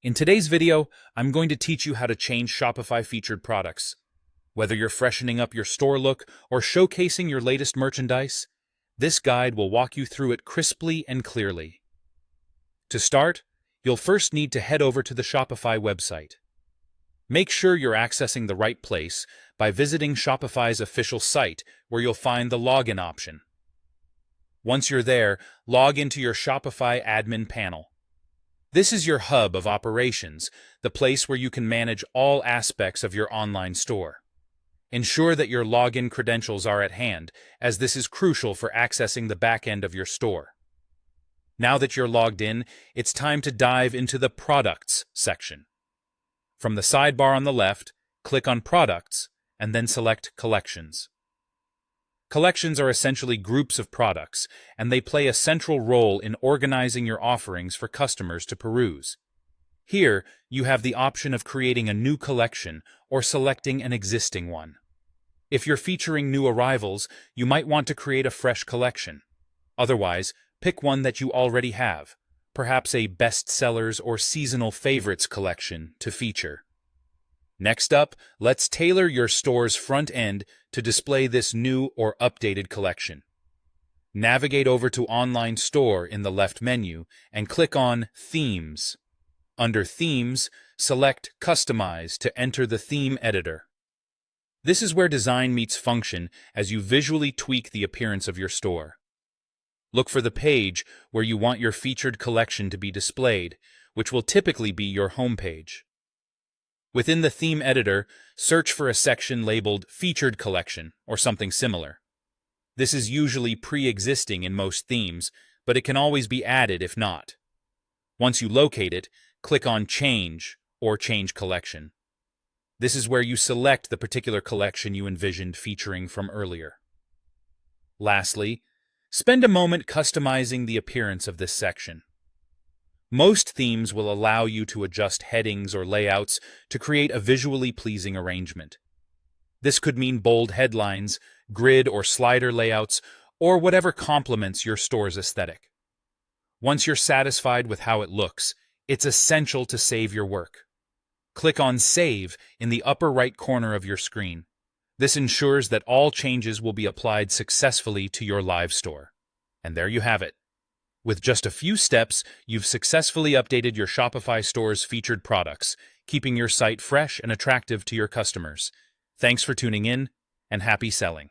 In today's video, I'm going to teach you how to change Shopify featured products. Whether you're freshening up your store look or showcasing your latest merchandise, this guide will walk you through it crisply and clearly. To start, you'll first need to head over to the Shopify website. Make sure you're accessing the right place by visiting Shopify's official site, where you'll find the login option. Once you're there, log into your Shopify admin panel. This is your hub of operations, the place where you can manage all aspects of your online store. Ensure that your login credentials are at hand, as this is crucial for accessing the back end of your store. Now that you're logged in, it's time to dive into the Products section. From the sidebar on the left, click on Products, and then select Collections. Collections are essentially groups of products, and they play a central role in organizing your offerings for customers to peruse. Here, you have the option of creating a new collection or selecting an existing one. If you're featuring new arrivals, you might want to create a fresh collection. Otherwise, pick one that you already have, perhaps a bestsellers or seasonal favorites collection to feature. Next up, let's tailor your store's front end to display this new or updated collection. Navigate over to Online Store in the left menu and click on Themes. Under Themes, select Customize to enter the theme editor. This is where design meets function as you visually tweak the appearance of your store. Look for the page where you want your featured collection to be displayed, which will typically be your homepage. Within the theme editor, search for a section labeled Featured Collection or something similar. This is usually pre-existing in most themes, but it can always be added if not. Once you locate it, click on Change or Change Collection. This is where you select the particular collection you envisioned featuring from earlier. Lastly, spend a moment customizing the appearance of this section. Most themes will allow you to adjust headings or layouts to create a visually pleasing arrangement. This could mean bold headlines, grid or slider layouts, or whatever complements your store's aesthetic. Once you're satisfied with how it looks, it's essential to save your work. Click on Save in the upper right corner of your screen. This ensures that all changes will be applied successfully to your live store. And there you have it. With just a few steps, you've successfully updated your Shopify store's featured products, keeping your site fresh and attractive to your customers. Thanks for tuning in, and happy selling.